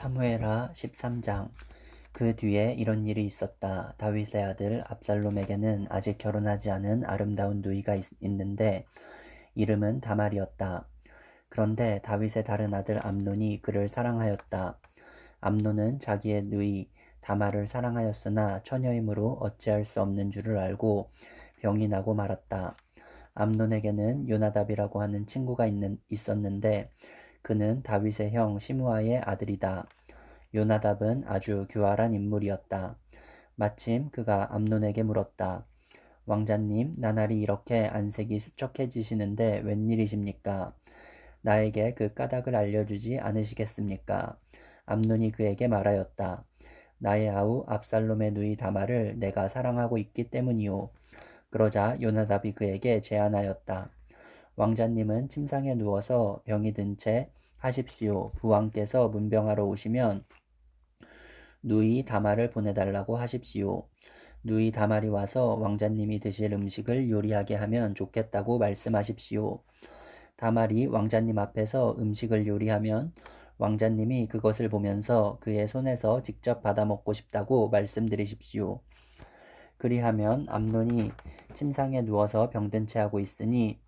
사무엘하 13장. 그 뒤에 이런 일이 있었다. 다윗의 아들 압살롬에게는 아직 결혼하지 않은 아름다운 누이가 있는데 이름은 다말이었다. 그런데 다윗의 다른 아들 암논이 그를 사랑하였다. 암논은 자기의 누이 다말을 사랑하였으나 처녀이므로 어찌할 수 없는 줄을 알고 병이 나고 말았다. 암논에게는 요나답이라고 하는 친구가 있었는데 그는 다윗의 형 시므아의 아들이다. 요나답은 아주 교활한 인물이었다. 마침 그가 암논에게 물었다. 왕자님, 나날이 이렇게 안색이 수척해지시는데 웬일이십니까? 나에게 그 까닭을 알려주지 않으시겠습니까? 암논이 그에게 말하였다. 나의 아우 압살롬의 누이 다말을 내가 사랑하고 있기 때문이오. 그러자 요나답이 그에게 제안하였다. 왕자님은 침상에 누워서 병이 든 채 하십시오. 부왕께서 문병하러 오시면 누이 다말을 보내달라고 하십시오. 누이 다말이 와서 왕자님이 드실 음식을 요리하게 하면 좋겠다고 말씀하십시오. 다말이 왕자님 앞에서 음식을 요리하면 왕자님이 그것을 보면서 그의 손에서 직접 받아 먹고 싶다고 말씀드리십시오. 그리하면 암논이 침상에 누워서 병든 채 하고 있으니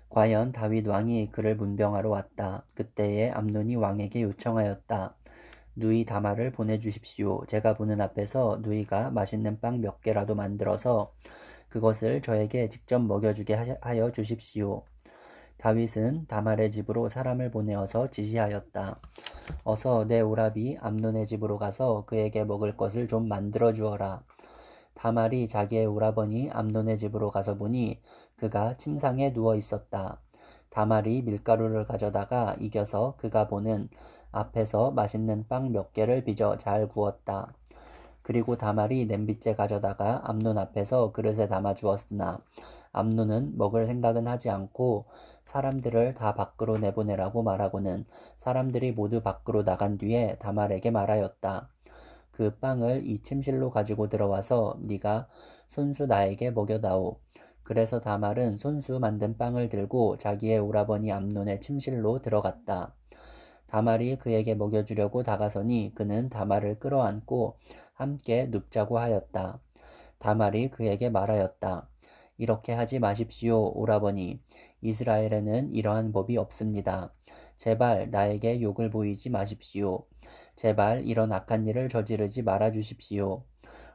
과연 다윗 왕이 그를 문병하러 왔다. 그때에 암논이 왕에게 요청하였다. 누이 다말을 보내주십시오. 제가 보는 앞에서 누이가 맛있는 빵 몇 개라도 만들어서 그것을 저에게 직접 먹여주게 하여 주십시오. 다윗은 다말의 집으로 사람을 보내어서 지시하였다. 어서 내 오라비 암논의 집으로 가서 그에게 먹을 것을 좀 만들어 주어라. 다말이 자기의 오라버니 암논의 집으로 가서 보니 그가 침상에 누워 있었다. 다말이 밀가루를 가져다가 이겨서 그가 보는 앞에서 맛있는 빵 몇 개를 빚어 잘 구웠다. 그리고 다말이 냄비째 가져다가 암논 앞에서 그릇에 담아 주었으나 암논은 먹을 생각은 하지 않고 사람들을 다 밖으로 내보내라고 말하고는 사람들이 모두 밖으로 나간 뒤에 다말에게 말하였다. 그 빵을 이 침실로 가지고 들어와서 네가 손수 나에게 먹여다오. 그래서 다말은 손수 만든 빵을 들고 자기의 오라버니 암논의 침실로 들어갔다. 다말이 그에게 먹여주려고 다가서니 그는 다말을 끌어안고 함께 눕자고 하였다. 다말이 그에게 말하였다. 이렇게 하지 마십시오, 오라버니. 이스라엘에는 이러한 법이 없습니다. 제발 나에게 욕을 보이지 마십시오. 제발 이런 악한 일을 저지르지 말아 주십시오.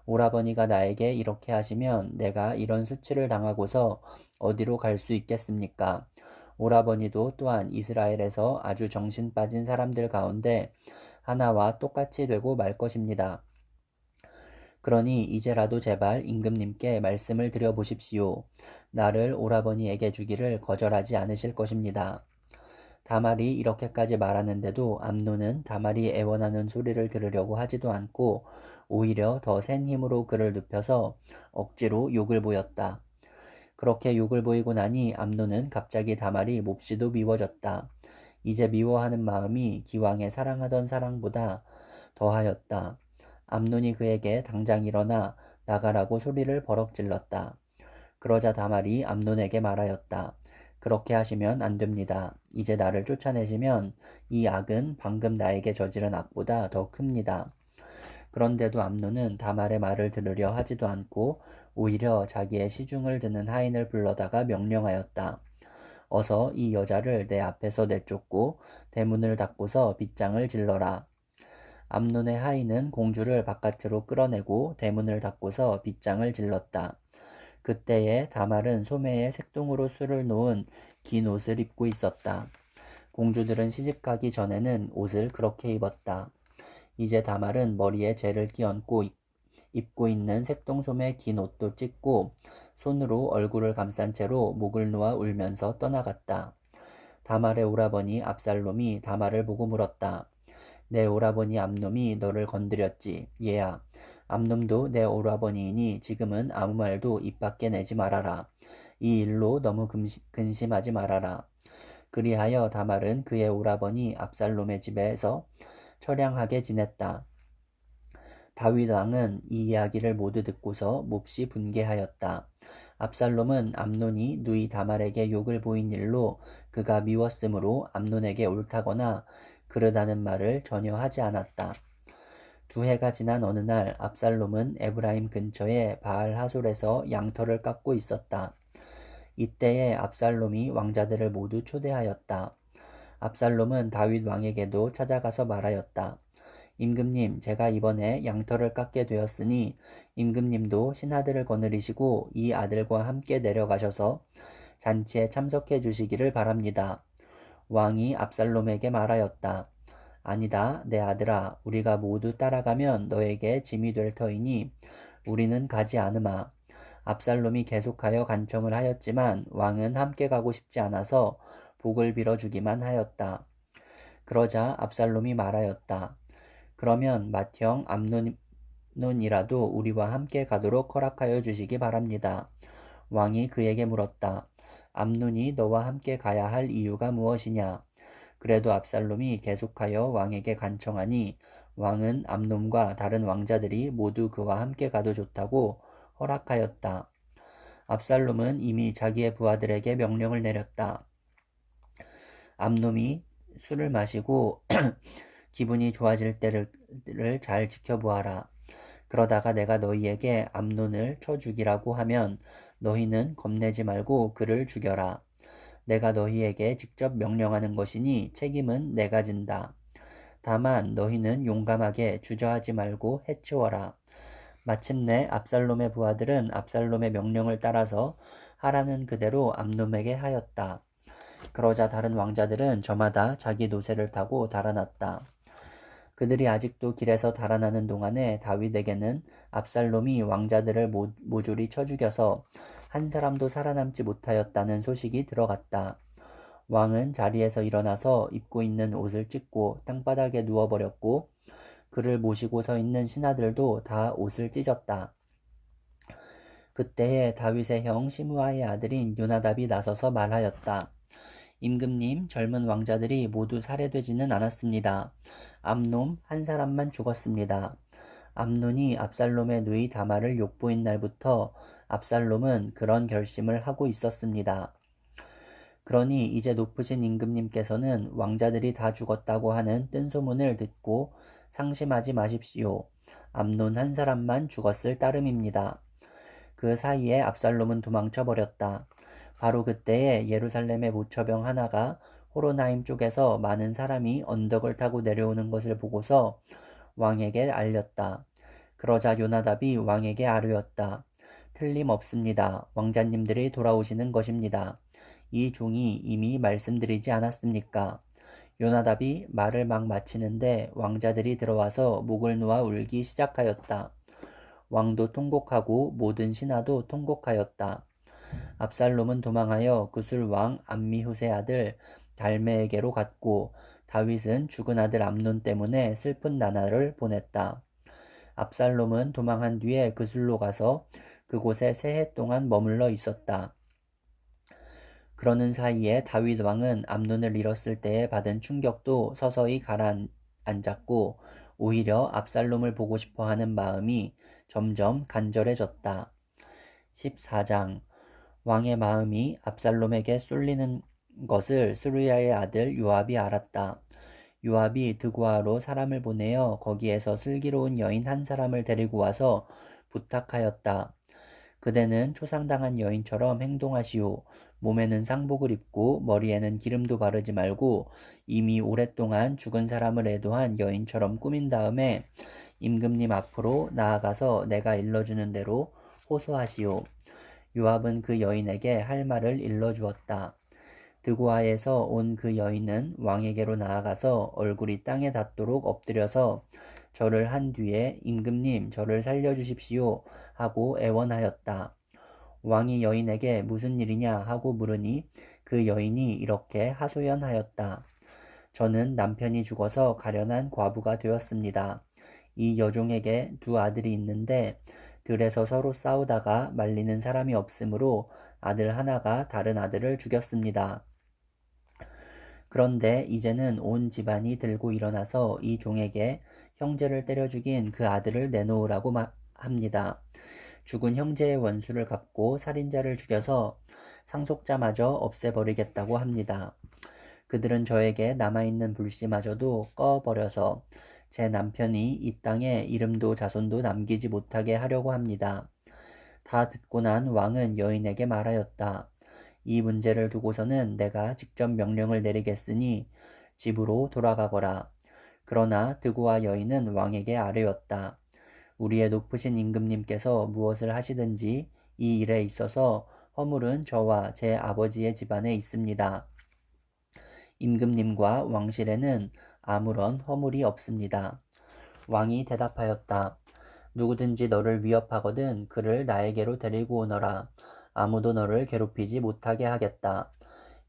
오라버니가 나에게 이렇게 하시면 내가 이런 수치를 당하고서 어디로 갈 수 있겠습니까? 오라버니도 또한 이스라엘에서 아주 정신 빠진 사람들 가운데 하나와 똑같이 되고 말 것입니다. 그러니 이제라도 제발 임금님께 말씀을 드려보십시오. 나를 오라버니에게 주기를 거절하지 않으실 것입니다. 다말이 이렇게까지 말하는데도 암논은 다말이 애원하는 소리를 들으려고 하지도 않고 오히려 더 센 힘으로 그를 눕혀서 억지로 욕을 보였다. 그렇게 욕을 보이고 나니 암논은 갑자기 다말이 몹시도 미워졌다. 이제 미워하는 마음이 기왕에 사랑하던 사랑보다 더하였다. 암논이 그에게 당장 일어나 나가라고 소리를 버럭 질렀다. 그러자 다말이 암논에게 말하였다. 그렇게 하시면 안 됩니다. 이제 나를 쫓아내시면 이 악은 방금 나에게 저지른 악보다 더 큽니다. 그런데도 암논은 다말의 말을 들으려 하지도 않고 오히려 자기의 시중을 드는 하인을 불러다가 명령하였다. 어서 이 여자를 내 앞에서 내쫓고 대문을 닫고서 빗장을 질러라. 암논의 하인은 공주를 바깥으로 끌어내고 대문을 닫고서 빗장을 질렀다. 그때에 다말은 소매에 색동으로 술을 놓은 긴 옷을 입고 있었다. 공주들은 시집가기 전에는 옷을 그렇게 입었다. 이제 다말은 머리에 재를 끼얹고 입고 있는 색동소매 긴 옷도 찢고 손으로 얼굴을 감싼 채로 목을 놓아 울면서 떠나갔다. 다말의 오라버니 압살롬이 다말을 보고 물었다. 내 오라버니 암놈이 너를 건드렸지. 얘야. 암놈도 내 오라버니이니 지금은 아무 말도 입 밖에 내지 말아라. 이 일로 너무 근심하지 말아라. 그리하여 다말은 그의 오라버니 압살롬의 집에서 처량하게 지냈다. 다윗 왕은 이 이야기를 모두 듣고서 몹시 분개하였다. 압살롬은 암논이 누이 다말에게 욕을 보인 일로 그가 미웠으므로 암논에게 옳다거나 그러다는 말을 전혀 하지 않았다. 2해가 지난 어느 날 압살롬은 에브라임 근처의 바알 하솔에서 양털을 깎고 있었다. 이때에 압살롬이 왕자들을 모두 초대하였다. 압살롬은 다윗 왕에게도 찾아가서 말하였다. 임금님, 제가 이번에 양털을 깎게 되었으니 임금님도 신하들을 거느리시고 이 아들과 함께 내려가셔서 잔치에 참석해 주시기를 바랍니다. 왕이 압살롬에게 말하였다. 아니다, 내 아들아, 우리가 모두 따라가면 너에게 짐이 될 터이니 우리는 가지 않으마. 압살롬이 계속하여 간청을 하였지만 왕은 함께 가고 싶지 않아서 복을 빌어주기만 하였다. 그러자 압살롬이 말하였다. 그러면 맏형 암논이라도 우리와 함께 가도록 허락하여 주시기 바랍니다. 왕이 그에게 물었다. 암논이 너와 함께 가야 할 이유가 무엇이냐? 그래도 압살롬이 계속하여 왕에게 간청하니 왕은 암논과 다른 왕자들이 모두 그와 함께 가도 좋다고 허락하였다. 압살롬은 이미 자기의 부하들에게 명령을 내렸다. 암논이 술을 마시고 기분이 좋아질 때를 잘 지켜보아라. 그러다가 내가 너희에게 암논을 쳐 죽이라고 하면 너희는 겁내지 말고 그를 죽여라. 내가 너희에게 직접 명령하는 것이니 책임은 내가 진다. 다만 너희는 용감하게 주저하지 말고 해치워라. 마침내 압살롬의 부하들은 압살롬의 명령을 따라서 하라는 그대로 암논에게 하였다. 그러자 다른 왕자들은 저마다 자기 노새를 타고 달아났다. 그들이 아직도 길에서 달아나는 동안에 다윗에게는 압살롬이 왕자들을 모조리 쳐 죽여서 한 사람도 살아남지 못하였다는 소식이 들어갔다. 왕은 자리에서 일어나서 입고 있는 옷을 찢고 땅바닥에 누워버렸고 그를 모시고 서 있는 신하들도 다 옷을 찢었다. 그때에 다윗의 형 시므아의 아들인 요나답이 나서서 말하였다. 임금님, 젊은 왕자들이 모두 살해되지는 않았습니다. 암논 한 사람만 죽었습니다. 암논이 압살롬의 누이 다말을 욕보인 날부터 압살롬은 그런 결심을 하고 있었습니다. 그러니 이제 높으신 임금님께서는 왕자들이 다 죽었다고 하는 뜬소문을 듣고 상심하지 마십시오. 암논 한 사람만 죽었을 따름입니다. 그 사이에 압살롬은 도망쳐 버렸다. 바로 그때에 예루살렘의 모처병 하나가 호로나임 쪽에서 많은 사람이 언덕을 타고 내려오는 것을 보고서 왕에게 알렸다. 그러자 요나답이 왕에게 아뢰었다. 틀림없습니다. 왕자님들이 돌아오시는 것입니다. 이 종이 이미 말씀드리지 않았습니까? 요나답이 말을 막 마치는데 왕자들이 들어와서 목을 놓아 울기 시작하였다. 왕도 통곡하고 모든 신하도 통곡하였다. 압살롬은 도망하여 구술 왕 암미후세 아들 달메에게로 갔고 다윗은 죽은 아들 암논 때문에 슬픈 나날을 보냈다. 압살롬은 도망한 뒤에 구술로 가서 그곳에 3해 동안 머물러 있었다. 그러는 사이에 다윗 왕은 암논을 잃었을 때에 받은 충격도 서서히 가라앉았고 오히려 압살롬을 보고 싶어 하는 마음이 점점 간절해졌다. 14장 왕의 마음이 압살롬에게 쏠리는 것을 스루야의 아들 요압이 알았다. 요압이 드고아로 사람을 보내어 거기에서 슬기로운 여인 한 사람을 데리고 와서 부탁하였다. 그대는 초상당한 여인처럼 행동하시오. 몸에는 상복을 입고 머리에는 기름도 바르지 말고 이미 오랫동안 죽은 사람을 애도한 여인처럼 꾸민 다음에 임금님 앞으로 나아가서 내가 일러주는 대로 호소하시오. 요압은 그 여인에게 할 말을 일러주었다. 드고아에서 온 그 여인은 왕에게로 나아가서 얼굴이 땅에 닿도록 엎드려서 절을 한 뒤에 임금님 저를 살려주십시오 하고 애원하였다. 왕이 여인에게 무슨 일이냐 하고 물으니 그 여인이 이렇게 하소연하였다. 저는 남편이 죽어서 가련한 과부가 되었습니다. 이 여종에게 2 아들이 있는데 들에서 서로 싸우다가 말리는 사람이 없으므로 아들 하나가 다른 아들을 죽였습니다. 그런데 이제는 온 집안이 들고 일어나서 이 종에게 형제를 때려 죽인 그 아들을 내놓으라고 합니다. 죽은 형제의 원수를 갚고 살인자를 죽여서 상속자마저 없애버리겠다고 합니다. 그들은 저에게 남아있는 불씨마저도 꺼버려서 제 남편이 이 땅에 이름도 자손도 남기지 못하게 하려고 합니다. 다 듣고 난 왕은 여인에게 말하였다. 이 문제를 두고서는 내가 직접 명령을 내리겠으니 집으로 돌아가거라. 그러나 드고와 여인은 왕에게 아뢰었다. 우리의 높으신 임금님께서 무엇을 하시든지 이 일에 있어서 허물은 저와 제 아버지의 집안에 있습니다. 임금님과 왕실에는 아무런 허물이 없습니다. 왕이 대답하였다. 누구든지 너를 위협하거든 그를 나에게로 데리고 오너라. 아무도 너를 괴롭히지 못하게 하겠다.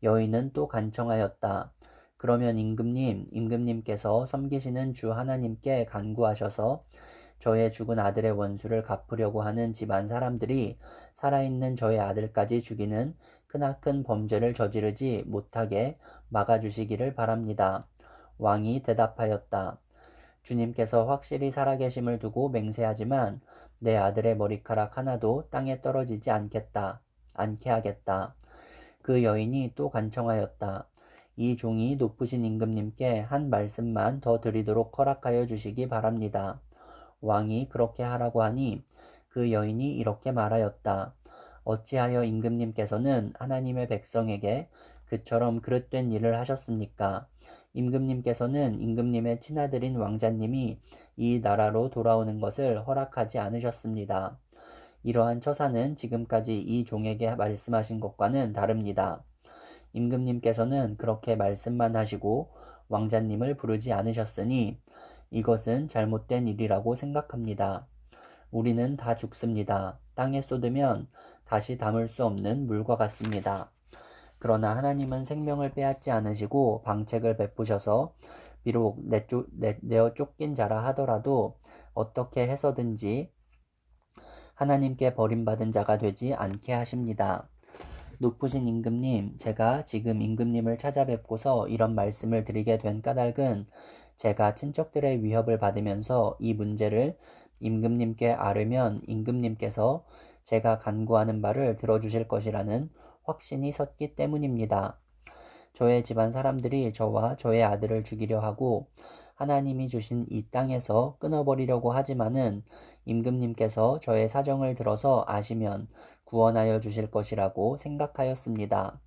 여인은 또 간청하였다. 그러면 임금님께서 섬기시는 주 하나님께 간구하셔서 저의 죽은 아들의 원수를 갚으려고 하는 집안 사람들이 살아있는 저의 아들까지 죽이는 크나큰 범죄를 저지르지 못하게 막아주시기를 바랍니다. 왕이 대답하였다. 주님께서 확실히 살아계심을 두고 맹세하지만 내 아들의 머리카락 하나도 땅에 떨어지지 않게 하겠다. 그 여인이 또 간청하였다. 이 종이 높으신 임금님께 한 말씀만 더 드리도록 허락하여 주시기 바랍니다. 왕이 그렇게 하라고 하니 그 여인이 이렇게 말하였다. 어찌하여 임금님께서는 하나님의 백성에게 그처럼 그릇된 일을 하셨습니까? 임금님께서는 임금님의 친아들인 왕자님이 이 나라로 돌아오는 것을 허락하지 않으셨습니다. 이러한 처사는 지금까지 이 종에게 말씀하신 것과는 다릅니다. 임금님께서는 그렇게 말씀만 하시고 왕자님을 부르지 않으셨으니 이것은 잘못된 일이라고 생각합니다. 우리는 다 죽습니다. 땅에 쏟으면 다시 담을 수 없는 물과 같습니다. 그러나 하나님은 생명을 빼앗지 않으시고 방책을 베푸셔서 비록 내어 쫓긴 자라 하더라도 어떻게 해서든지 하나님께 버림받은 자가 되지 않게 하십니다. 높으신 임금님, 제가 지금 임금님을 찾아뵙고서 이런 말씀을 드리게 된 까닭은 제가 친척들의 위협을 받으면서 이 문제를 임금님께 아뢰면 임금님께서 제가 간구하는 바를 들어주실 것이라는 확신이 섰기 때문입니다. 저의 집안 사람들이 저와 저의 아들을 죽이려 하고 하나님이 주신 이 땅에서 끊어버리려고 하지만은 임금님께서 저의 사정을 들어서 아시면 구원하여 주실 것이라고 생각하였습니다.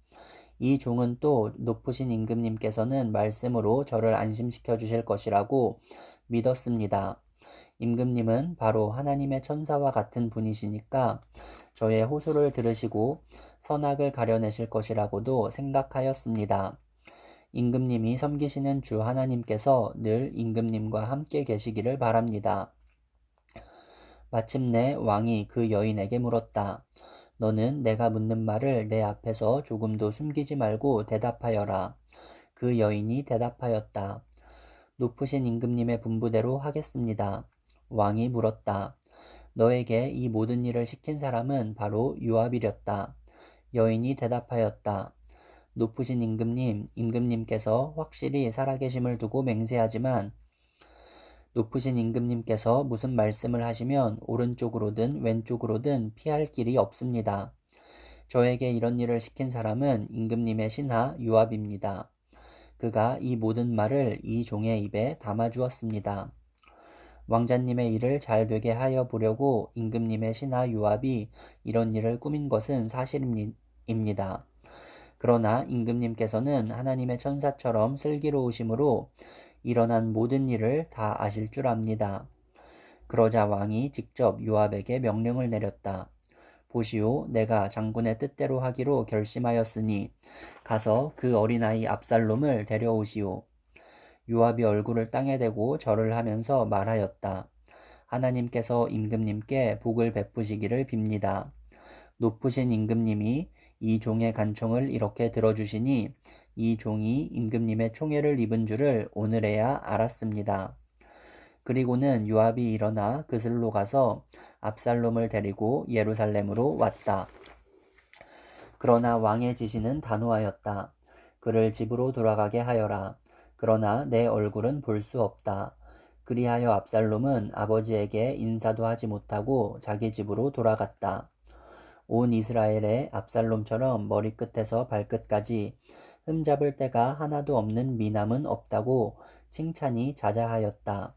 이 종은 또 높으신 임금님께서는 말씀으로 저를 안심시켜 주실 것이라고 믿었습니다. 임금님은 바로 하나님의 천사와 같은 분이시니까 저의 호소를 들으시고 선악을 가려내실 것이라고도 생각하였습니다. 임금님이 섬기시는 주 하나님께서 늘 임금님과 함께 계시기를 바랍니다. 마침내 왕이 그 여인에게 물었다. 너는 내가 묻는 말을 내 앞에서 조금도 숨기지 말고 대답하여라. 그 여인이 대답하였다. 높으신 임금님의 분부대로 하겠습니다. 왕이 물었다. 너에게 이 모든 일을 시킨 사람은 바로 요압이렸다. 여인이 대답하였다. 높으신 임금님께서 확실히 살아계심을 두고 맹세하지만 높으신 임금님께서 무슨 말씀을 하시면 오른쪽으로든 왼쪽으로든 피할 길이 없습니다. 저에게 이런 일을 시킨 사람은 임금님의 신하 요압입니다. 그가 이 모든 말을 이 종의 입에 담아주었습니다. 왕자님의 일을 잘 되게 하여 보려고 임금님의 신하 요압이 이런 일을 꾸민 것은 사실입니다. 그러나 임금님께서는 하나님의 천사처럼 슬기로우심으로 일어난 모든 일을 다 아실 줄 압니다. 그러자 왕이 직접 요압에게 명령을 내렸다. 보시오, 내가 장군의 뜻대로 하기로 결심하였으니 가서 그 어린아이 압살롬을 데려오시오. 요압이 얼굴을 땅에 대고 절을 하면서 말하였다. 하나님께서 임금님께 복을 베푸시기를 빕니다. 높으신 임금님이 이 종의 간청을 이렇게 들어주시니 이 종이 임금님의 총애를 입은 줄을 오늘에야 알았습니다. 그리고는 요압이 일어나 그슬로 가서 압살롬을 데리고 예루살렘으로 왔다. 그러나 왕의 지시는 단호하였다. 그를 집으로 돌아가게 하여라. 그러나 내 얼굴은 볼 수 없다. 그리하여 압살롬은 아버지에게 인사도 하지 못하고 자기 집으로 돌아갔다. 온 이스라엘에 압살롬처럼 머리끝에서 발끝까지 흠잡을 데가 하나도 없는 미남은 없다고 칭찬이 자자하였다.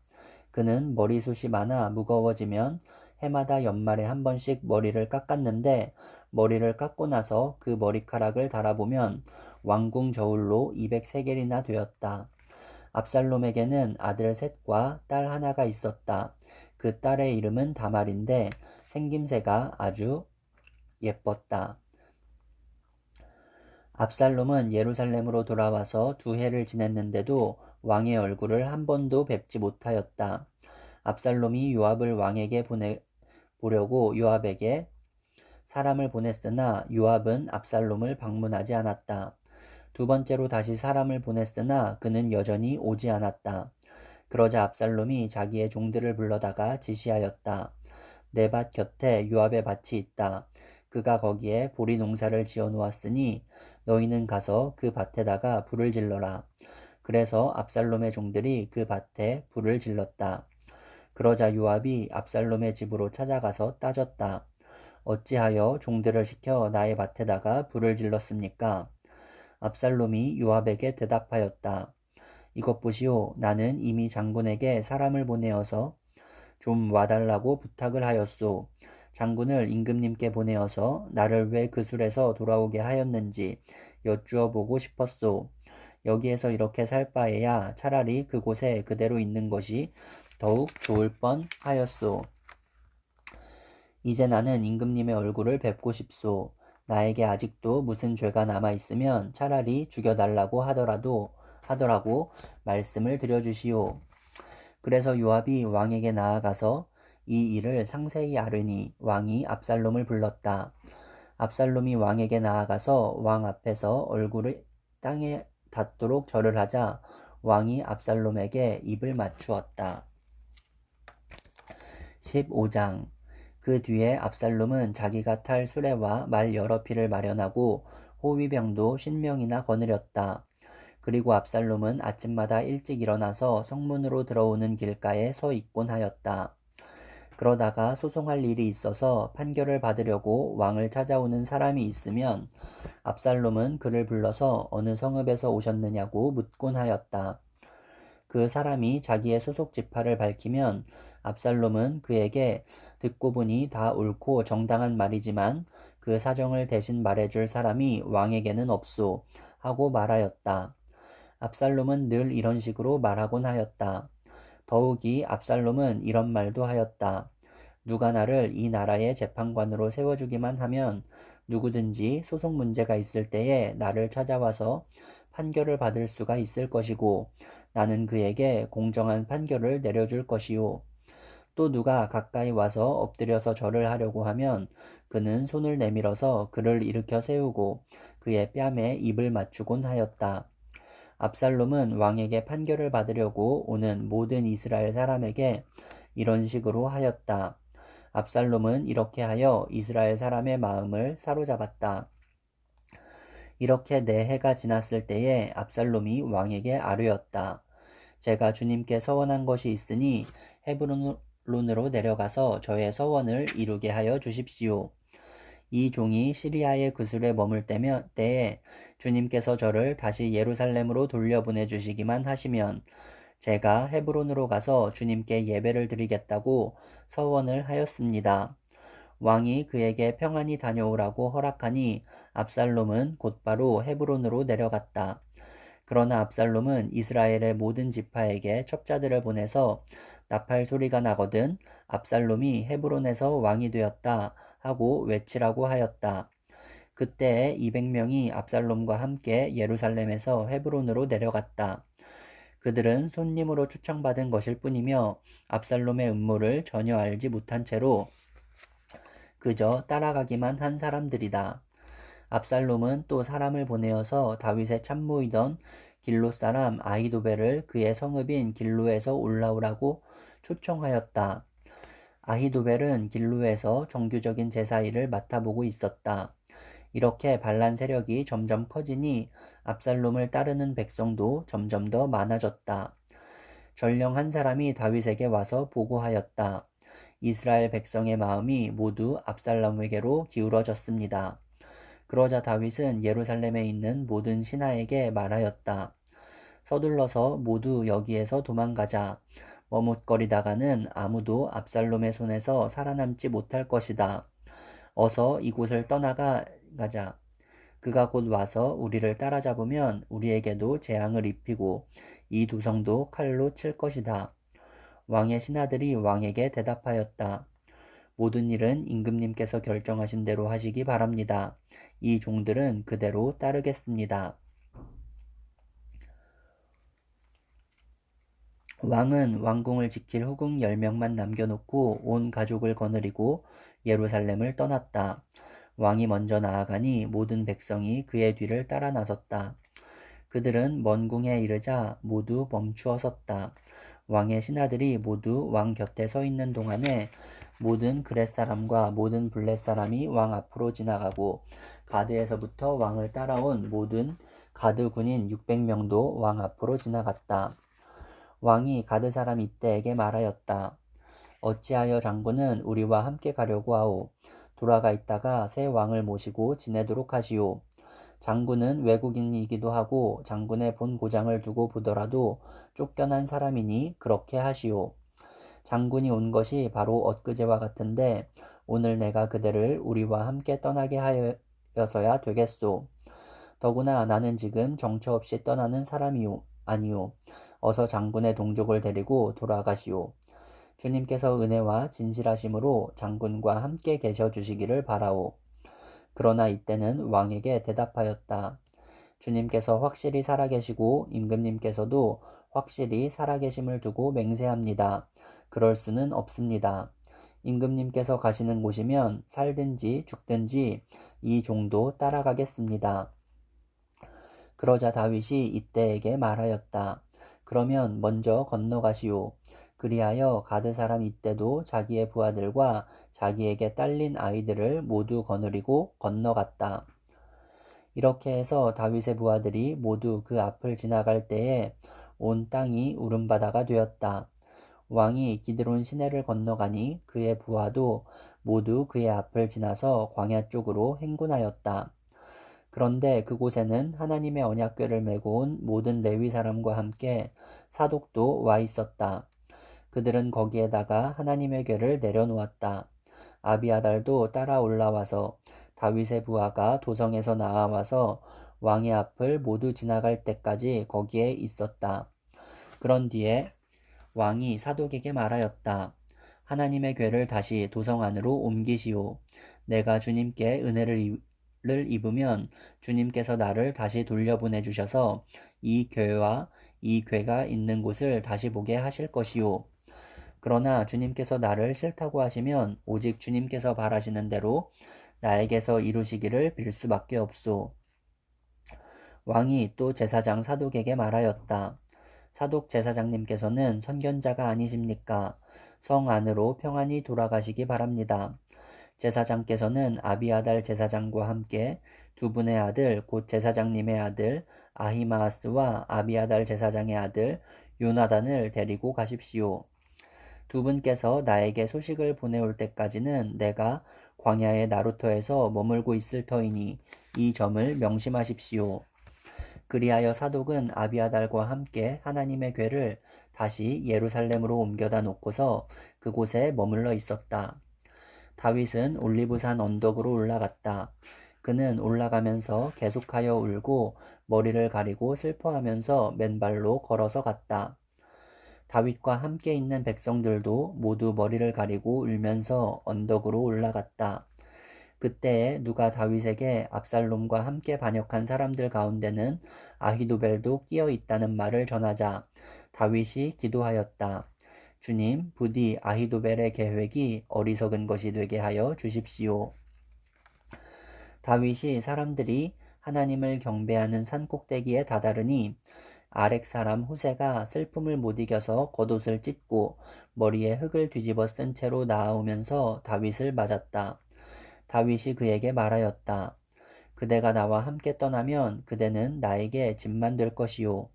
그는 머리숱이 많아 무거워지면 해마다 연말에 한 번씩 머리를 깎았는데 머리를 깎고 나서 그 머리카락을 달아보면 왕궁 저울로 200세겔이나 되었다. 압살롬에게는 아들 셋과 딸 하나가 있었다. 그 딸의 이름은 다말인데 생김새가 아주 예뻤다. 압살롬은 예루살렘으로 돌아와서 2해를 지냈는데도 왕의 얼굴을 한 번도 뵙지 못하였다. 압살롬이 요압을 왕에게 보내보려고 요압에게 사람을 보냈으나 요압은 압살롬을 방문하지 않았다. 2번째로 다시 사람을 보냈으나 그는 여전히 오지 않았다. 그러자 압살롬이 자기의 종들을 불러다가 지시하였다. 내 밭 곁에 요압의 밭이 있다. 그가 거기에 보리 농사를 지어 놓았으니 너희는 가서 그 밭에다가 불을 질러라. 그래서 압살롬의 종들이 그 밭에 불을 질렀다. 그러자 요압이 압살롬의 집으로 찾아가서 따졌다. 어찌하여 종들을 시켜 나의 밭에다가 불을 질렀습니까? 압살롬이 요압에게 대답하였다. 이것 보시오. 나는 이미 장군에게 사람을 보내어서 좀 와달라고 부탁을 하였소. 장군을 임금님께 보내어서 나를 왜 그 술에서 돌아오게 하였는지 여쭈어 보고 싶었소. 여기에서 이렇게 살 바에야 차라리 그곳에 그대로 있는 것이 더욱 좋을 뻔하였소. 이제 나는 임금님의 얼굴을 뵙고 싶소. 나에게 아직도 무슨 죄가 남아있으면 차라리 죽여달라고 하더라고 말씀을 드려주시오. 그래서 요압이 왕에게 나아가서 이 일을 상세히 아뢰니 왕이 압살롬을 불렀다. 압살롬이 왕에게 나아가서 왕 앞에서 얼굴을 땅에 닿도록 절을 하자 왕이 압살롬에게 입을 맞추었다. 15장 그 뒤에 압살롬은 자기가 탈 수레와 말 여러匹를 마련하고 호위병도 50명이나 거느렸다. 그리고 압살롬은 아침마다 일찍 일어나서 성문으로 들어오는 길가에 서 있곤 하였다. 그러다가 소송할 일이 있어서 판결을 받으려고 왕을 찾아오는 사람이 있으면 압살롬은 그를 불러서 어느 성읍에서 오셨느냐고 묻곤 하였다. 그 사람이 자기의 소속 지파를 밝히면 압살롬은 그에게 듣고 보니 다 옳고 정당한 말이지만 그 사정을 대신 말해줄 사람이 왕에게는 없소 하고 말하였다. 압살롬은 늘 이런 식으로 말하곤 하였다. 더욱이 압살롬은 이런 말도 하였다. 누가 나를 이 나라의 재판관으로 세워주기만 하면 누구든지 소송 문제가 있을 때에 나를 찾아와서 판결을 받을 수가 있을 것이고 나는 그에게 공정한 판결을 내려줄 것이요. 또 누가 가까이 와서 엎드려서 절을 하려고 하면 그는 손을 내밀어서 그를 일으켜 세우고 그의 뺨에 입을 맞추곤 하였다. 압살롬은 왕에게 판결을 받으려고 오는 모든 이스라엘 사람에게 이런 식으로 하였다. 압살롬은 이렇게 하여 이스라엘 사람의 마음을 사로잡았다. 이렇게 4해가 지났을 때에 압살롬이 왕에게 아뢰었다. 제가 주님께 서원한 것이 있으니 헤브론으로 내려가서 저의 서원을 이루게 하여 주십시오. 이 종이 시리아의 그술에 머물 때에 주님께서 저를 다시 예루살렘으로 돌려보내 주시기만 하시면 제가 헤브론으로 가서 주님께 예배를 드리겠다고 서원을 하였습니다. 왕이 그에게 평안히 다녀오라고 허락하니 압살롬은 곧바로 헤브론으로 내려갔다. 그러나 압살롬은 이스라엘의 모든 지파에게 첩자들을 보내서 나팔 소리가 나거든 압살롬이 헤브론에서 왕이 되었다 하고 외치라고 하였다. 그때에 200명이 압살롬과 함께 예루살렘에서 헤브론으로 내려갔다. 그들은 손님으로 초청받은 것일 뿐이며 압살롬의 음모를 전혀 알지 못한 채로 그저 따라가기만 한 사람들이다. 압살롬은 또 사람을 보내어서 다윗의 참모이던 길로 사람 아히도벨을 그의 성읍인 길로에서 올라오라고 초청하였다. 아히도벨은 길로에서 정규적인 제사 일을 맡아보고 있었다. 이렇게 반란 세력이 점점 커지니 압살롬을 따르는 백성도 점점 더 많아졌다. 전령 한 사람이 다윗에게 와서 보고하였다. 이스라엘 백성의 마음이 모두 압살롬에게로 기울어졌습니다. 그러자 다윗은 예루살렘에 있는 모든 신하에게 말하였다. 서둘러서 모두 여기에서 도망가자. 머뭇거리다가는 아무도 압살롬의 손에서 살아남지 못할 것이다. 어서 이곳을 가자. 그가 곧 와서 우리를 따라잡으면 우리에게도 재앙을 입히고 이 도성도 칼로 칠 것이다. 왕의 신하들이 왕에게 대답하였다. 모든 일은 임금님께서 결정하신 대로 하시기 바랍니다. 이 종들은 그대로 따르겠습니다. 왕은 왕궁을 지킬 후궁 10명만 남겨놓고 온 가족을 거느리고 예루살렘을 떠났다. 왕이 먼저 나아가니 모든 백성이 그의 뒤를 따라 나섰다. 그들은 먼 궁에 이르자 모두 멈추어 섰다. 왕의 신하들이 모두 왕 곁에 서 있는 동안에 모든 그렛 사람과 모든 블렛 사람이 왕 앞으로 지나가고 가드에서부터 왕을 따라온 모든 가드 군인 600명도 왕 앞으로 지나갔다. 왕이 가드 사람 이때에게 말하였다. 어찌하여 장군은 우리와 함께 가려고 하오. 돌아가 있다가 새 왕을 모시고 지내도록 하시오. 장군은 외국인이기도 하고 장군의 본 고장을 두고 보더라도 쫓겨난 사람이니 그렇게 하시오. 장군이 온 것이 바로 엊그제와 같은데 오늘 내가 그대를 우리와 함께 떠나게 하여서야 되겠소. 더구나 나는 지금 정처 없이 떠나는 사람이오. 아니오. 어서 장군의 동족을 데리고 돌아가시오. 주님께서 은혜와 진실하심으로 장군과 함께 계셔 주시기를 바라오. 그러나 이때는 왕에게 대답하였다. 주님께서 확실히 살아계시고 임금님께서도 확실히 살아계심을 두고 맹세합니다. 그럴 수는 없습니다. 임금님께서 가시는 곳이면 살든지 죽든지 이 종도 따라가겠습니다. 그러자 다윗이 이때에게 말하였다. 그러면 먼저 건너가시오. 그리하여 가드 사람 이때도 자기의 부하들과 자기에게 딸린 아이들을 모두 거느리고 건너갔다. 이렇게 해서 다윗의 부하들이 모두 그 앞을 지나갈 때에 온 땅이 울음바다가 되었다. 왕이 기드론 시내를 건너가니 그의 부하도 모두 그의 앞을 지나서 광야 쪽으로 행군하였다. 그런데 그곳에는 하나님의 언약궤를 메고 온 모든 레위 사람과 함께 사독도 와 있었다. 그들은 거기에다가 하나님의 궤를 내려놓았다. 아비아달도 따라 올라와서 다윗의 부하가 도성에서 나와서 왕의 앞을 모두 지나갈 때까지 거기에 있었다. 그런 뒤에 왕이 사독에게 말하였다. 하나님의 궤를 다시 도성 안으로 옮기시오. 내가 주님께 은혜를 입으면 주님께서 나를 다시 돌려보내 주셔서 이 궤와 이 궤가 있는 곳을 다시 보게 하실 것이오. 그러나 주님께서 나를 싫다고 하시면 오직 주님께서 바라시는 대로 나에게서 이루시기를 빌 수밖에 없소. 왕이 또 제사장 사독에게 말하였다. 사독 제사장님께서는 선견자가 아니십니까? 성 안으로 평안히 돌아가시기 바랍니다. 제사장께서는 아비아달 제사장과 함께 두 분의 아들 곧 제사장님의 아들 아히마아스와 아비아달 제사장의 아들 요나단을 데리고 가십시오. 두 분께서 나에게 소식을 보내올 때까지는 내가 광야의 나루터에서 머물고 있을 터이니 이 점을 명심하십시오. 그리하여 사독은 아비아달과 함께 하나님의 궤를 다시 예루살렘으로 옮겨다 놓고서 그곳에 머물러 있었다. 다윗은 올리브산 언덕으로 올라갔다. 그는 올라가면서 계속하여 울고 머리를 가리고 슬퍼하면서 맨발로 걸어서 갔다. 다윗과 함께 있는 백성들도 모두 머리를 가리고 울면서 언덕으로 올라갔다. 그때에 누가 다윗에게 압살롬과 함께 반역한 사람들 가운데는 아히도벨도 끼어 있다는 말을 전하자 다윗이 기도하였다. 주님, 부디 아히도벨의 계획이 어리석은 것이 되게 하여 주십시오. 다윗이 사람들이 하나님을 경배하는 산꼭대기에 다다르니 아렉 사람 후세가 슬픔을 못 이겨서 겉옷을 찢고 머리에 흙을 뒤집어 쓴 채로 나아오면서 다윗을 맞았다. 다윗이 그에게 말하였다. 그대가 나와 함께 떠나면 그대는 나에게 짐만 될 것이요.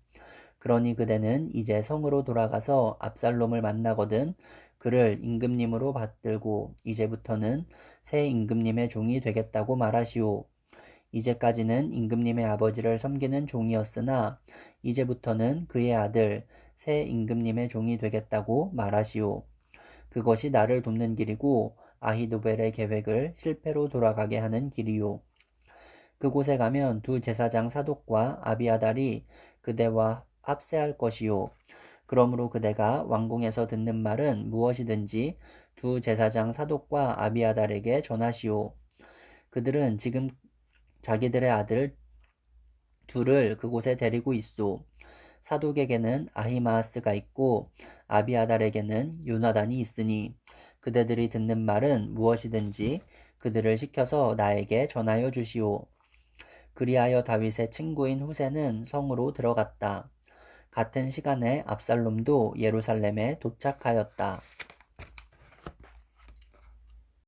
그러니 그대는 이제 성으로 돌아가서 압살롬을 만나거든 그를 임금님으로 받들고 이제부터는 새 임금님의 종이 되겠다고 말하시오. 이제까지는 임금님의 아버지를 섬기는 종이었으나 이제부터는 그의 아들 새 임금님의 종이 되겠다고 말하시오. 그것이 나를 돕는 길이고 아히도벨의 계획을 실패로 돌아가게 하는 길이요. 그곳에 가면 두 제사장 사독과 아비아달이 그대와 합세할 것이요. 그러므로 그대가 왕궁에서 듣는 말은 무엇이든지 두 제사장 사독과 아비아달에게 전하시오. 그들은 지금 자기들의 아들 둘을 그곳에 데리고 있소. 사독에게는 아히마아스가 있고 아비아달에게는 요나단이 있으니 그대들이 듣는 말은 무엇이든지 그들을 시켜서 나에게 전하여 주시오. 그리하여 다윗의 친구인 후세는 성으로 들어갔다. 같은 시간에 압살롬도 예루살렘에 도착하였다.